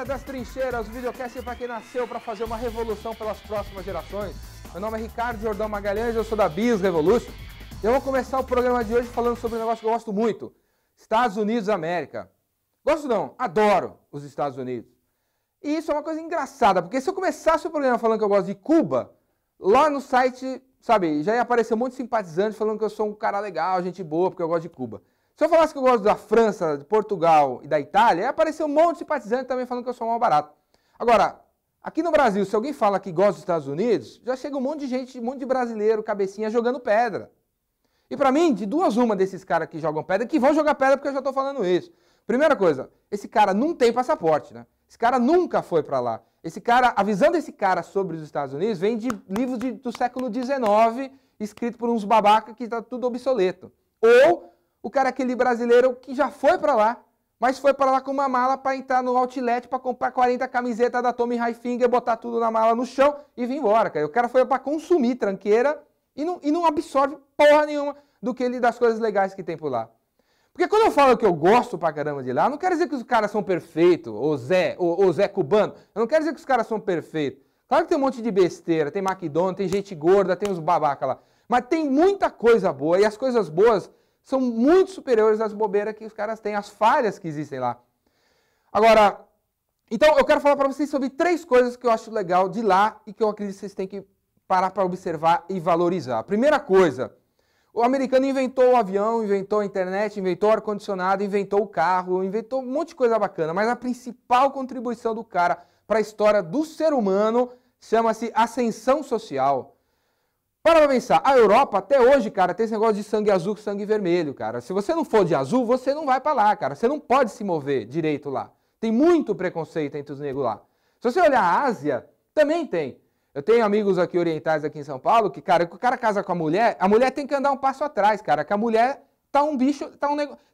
Galera das trincheiras, o videocast é para quem nasceu para fazer uma revolução pelas próximas gerações. Meu nome é Ricardo Jordão Magalhães, eu sou da Bis Revolution. E eu vou começar o programa de hoje falando sobre um negócio que eu gosto muito. Estados Unidos da América. Gosto não, adoro os Estados Unidos. E isso é uma coisa engraçada, porque se eu começasse o programa falando que eu gosto de Cuba, lá no site, sabe, já ia aparecer um monte de simpatizantes falando que eu sou um cara legal, gente boa, porque eu gosto de Cuba. Se eu falasse que eu gosto da França, de Portugal e da Itália, ia aparecer um monte de simpatizante também falando que eu sou mal barato. Agora, aqui no Brasil, se alguém fala que gosta dos Estados Unidos, já chega um monte de gente, um monte de brasileiro, cabecinha, jogando pedra. E pra mim, de duas uma desses caras que jogam pedra, que vão jogar pedra porque eu já tô falando isso. Primeira coisa, esse cara não tem passaporte, né? Esse cara nunca foi pra lá. Esse cara, a visão desse cara sobre os Estados Unidos vem de livros do século XIX, escrito por uns babacas que tá tudo obsoleto. Ou o cara é aquele brasileiro que já foi pra lá, mas foi pra lá com uma mala pra entrar no outlet pra comprar 40 camisetas da Tommy Hilfiger, botar tudo na mala no chão e vir embora, cara. O cara foi pra consumir tranqueira e não absorve porra nenhuma das coisas legais que tem por lá. Porque quando eu falo que eu gosto pra caramba de lá, eu não quero dizer que os caras são perfeitos, ou Zé Cubano, eu não quero dizer que os caras são perfeitos. Claro que tem um monte de besteira, tem McDonald's, tem gente gorda, tem uns babaca lá. Mas tem muita coisa boa, e as coisas boas são muito superiores às bobeiras que os caras têm, às falhas que existem lá. Agora, então eu quero falar pra vocês sobre 3 coisas que eu acho legal de lá e que eu acredito que vocês têm que parar pra observar e valorizar. A primeira coisa, o americano inventou o avião, inventou a internet, inventou o ar-condicionado, inventou o carro, inventou um monte de coisa bacana, mas a principal contribuição do cara para a história do ser humano chama-se ascensão social. Para pensar, a Europa até hoje, cara, tem esse negócio de sangue azul com sangue vermelho, cara. Se você não for de azul, você não vai para lá, cara. Você não pode se mover direito lá. Tem muito preconceito entre os negros lá. Se você olhar a Ásia, também tem. Eu tenho amigos aqui orientais aqui em São Paulo que, cara, o cara casa com a mulher tem que andar um passo atrás, cara, que a mulher tá um bicho,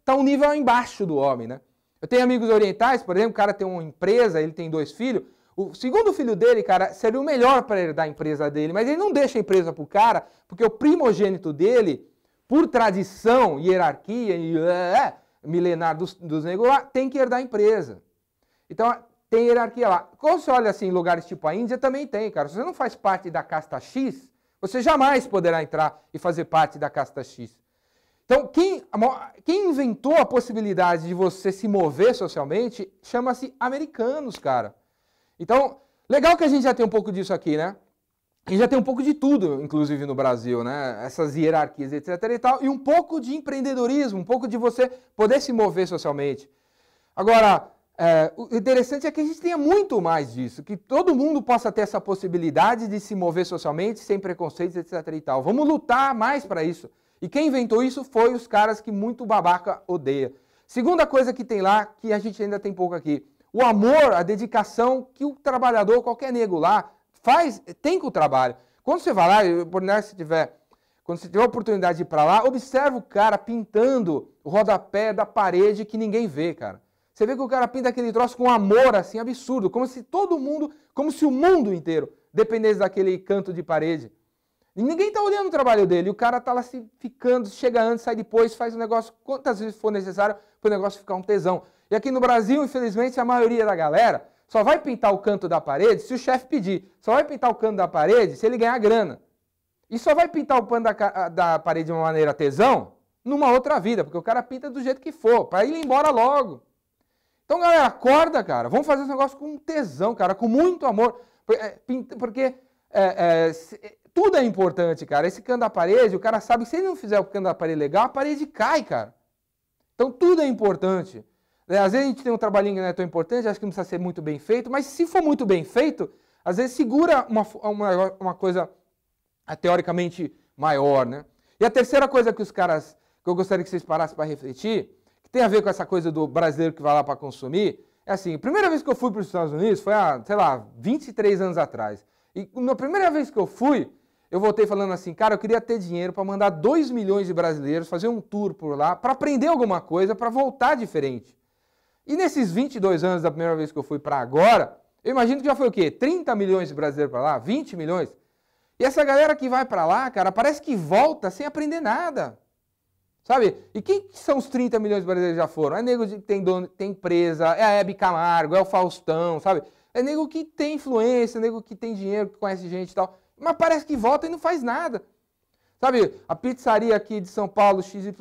tá um nível embaixo do homem, né? Eu tenho amigos orientais, por exemplo, o cara tem uma empresa, ele tem 2 filhos, o segundo filho dele, cara, seria o melhor para herdar a empresa dele, mas ele não deixa a empresa pro cara, porque o primogênito dele, por tradição, hierarquia milenar dos negros lá, tem que herdar a empresa. Então, tem hierarquia lá. Quando você olha assim em lugares tipo a Índia, também tem, cara. Se você não faz parte da casta X, você jamais poderá entrar e fazer parte da casta X. Então, quem inventou a possibilidade de você se mover socialmente chama-se americanos, cara. Então, legal que a gente já tem um pouco disso aqui, né? E já tem um pouco de tudo, inclusive no Brasil, né? Essas hierarquias, etc. e tal. E um pouco de empreendedorismo, um pouco de você poder se mover socialmente. Agora, o interessante é que a gente tenha muito mais disso, que todo mundo possa ter essa possibilidade de se mover socialmente, sem preconceitos, etc. e tal. Vamos lutar mais para isso. E quem inventou isso foi os caras que muito babaca odeia. Segunda coisa que tem lá, que a gente ainda tem pouco aqui, o amor, a dedicação que o trabalhador, qualquer nego lá, tem com o trabalho. Quando você vai lá, quando você tiver a oportunidade de ir para lá, observa o cara pintando o rodapé da parede que ninguém vê, cara. Você vê que o cara pinta aquele troço com amor, assim, absurdo, como se o mundo inteiro dependesse daquele canto de parede. E ninguém tá olhando o trabalho dele, e o cara tá lá se ficando, chega antes, sai depois, faz o negócio quantas vezes for necessário para o negócio ficar um tesão. E aqui no Brasil, infelizmente, a maioria da galera só vai pintar o canto da parede se o chefe pedir. Só vai pintar o canto da parede se ele ganhar grana. E só vai pintar o pano da parede de uma maneira tesão numa outra vida, porque o cara pinta do jeito que for, para ir embora logo. Então, galera, acorda, cara. Vamos fazer esse negócio com tesão, cara, com muito amor. Porque tudo é importante, cara. Esse canto da parede, o cara sabe que se ele não fizer o canto da parede legal, a parede cai, cara. Então, tudo é importante. Às vezes a gente tem um trabalhinho que não é tão importante, acho que não precisa ser muito bem feito, mas se for muito bem feito, às vezes segura uma coisa teoricamente maior, né? E a terceira coisa que eu gostaria que vocês parassem para refletir, que tem a ver com essa coisa do brasileiro que vai lá para consumir, é assim, a primeira vez que eu fui para os Estados Unidos foi há, sei lá, 23 anos atrás. E na primeira vez que eu fui, eu voltei falando assim, cara, eu queria ter dinheiro para mandar 2 milhões de brasileiros fazer um tour por lá, para aprender alguma coisa, para voltar diferente. E nesses 22 anos da primeira vez que eu fui para agora, eu imagino que já foi o quê? 30 milhões de brasileiros para lá? 20 milhões? E essa galera que vai para lá, cara, parece que volta sem aprender nada. Sabe? E quem que são os 30 milhões de brasileiros que já foram? É nego que tem dono, tem empresa, é a Hebe Camargo, é o Faustão, sabe? É nego que tem influência, é nego que tem dinheiro, que conhece gente e tal. Mas parece que volta e não faz nada. Sabe, a pizzaria aqui de São Paulo, XYZ,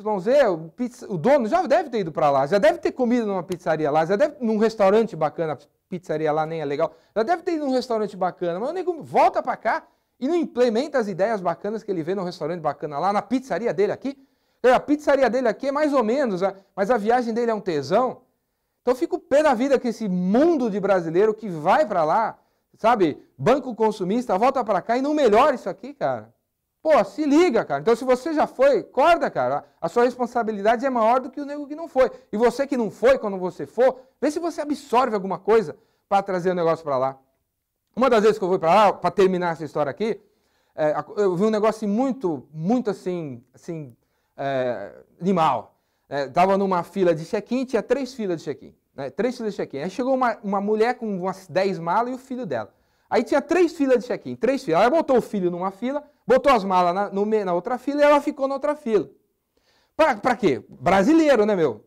o dono já deve ter ido para lá, já deve ter comido numa pizzaria lá, já deve num restaurante bacana, a pizzaria lá nem é legal, já deve ter ido num restaurante bacana, mas o nego volta para cá e não implementa as ideias bacanas que ele vê num restaurante bacana lá, na pizzaria dele aqui. A pizzaria dele aqui é mais ou menos, mas a viagem dele é um tesão. Então eu fico pé da vida que esse mundo de brasileiro que vai para lá, sabe, banco consumista, volta para cá e não melhora isso aqui, cara. Pô, se liga, cara. Então, se você já foi, acorda, cara. A sua responsabilidade é maior do que o nego que não foi. E você que não foi, quando você for, vê se você absorve alguma coisa para trazer o negócio para lá. Uma das vezes que eu fui para lá, para terminar essa história aqui, eu vi um negócio assim, muito assim, animal. Tava numa fila de check-in, tinha 3 filas de check-in. Né? 3 filas de check-in. Aí chegou uma mulher com umas 10 malas e o filho dela. Aí tinha 3 filas de check-in, 3 filas. Ela botou o filho numa fila, botou as malas na outra fila e ela ficou na outra fila. Pra quê? Brasileiro, né, meu?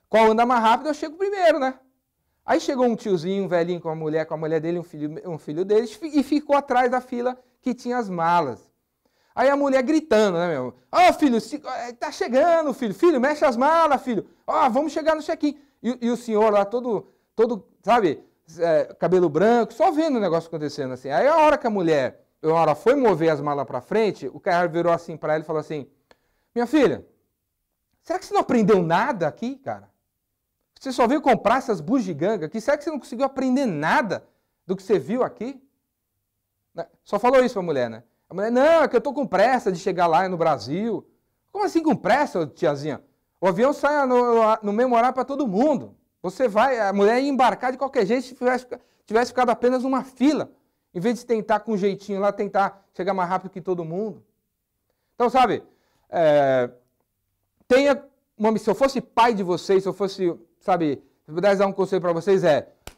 Qual anda mais rápido, eu chego primeiro, né? Aí chegou um tiozinho, um velhinho com a mulher dele, um filho deles, e ficou atrás da fila que tinha as malas. Aí a mulher gritando, né, meu? Ó, filho, tá chegando, filho. Filho, mexe as malas, filho. Ó, vamos chegar no check-in. E o senhor lá todo, sabe, cabelo branco, só vendo o negócio acontecendo assim. Aí a hora que a mulher foi mover as malas para frente, o cara virou assim para ela e falou assim: minha filha, será que você não aprendeu nada aqui, cara? Você só veio comprar essas bugigangas aqui? Será que você não conseguiu aprender nada do que você viu aqui? Só falou isso para a mulher, né? A mulher, não, é que eu tô com pressa de chegar lá no Brasil. Como assim com pressa, tiazinha? O avião sai no mesmo horário para todo mundo. Você vai, a mulher ia embarcar de qualquer jeito se tivesse ficado apenas numa fila, em vez de tentar com um jeitinho lá, tentar chegar mais rápido que todo mundo. Então, sabe, tenha uma missão. Se eu fosse pai de vocês, se eu fosse, sabe, se eu pudesse dar um conselho para vocês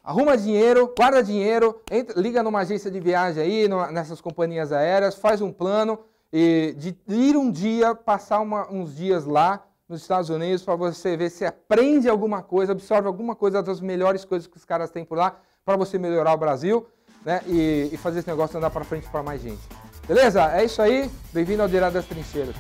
arruma dinheiro, guarda dinheiro, liga numa agência de viagem aí, nessas companhias aéreas, faz um plano de ir um dia, passar uns dias lá, nos Estados Unidos, para você ver se aprende alguma coisa, absorve alguma coisa das melhores coisas que os caras têm por lá, para você melhorar o Brasil, né, e fazer esse negócio andar para frente para mais gente. Beleza? É isso aí. Bem-vindo ao Direto das Trincheiras.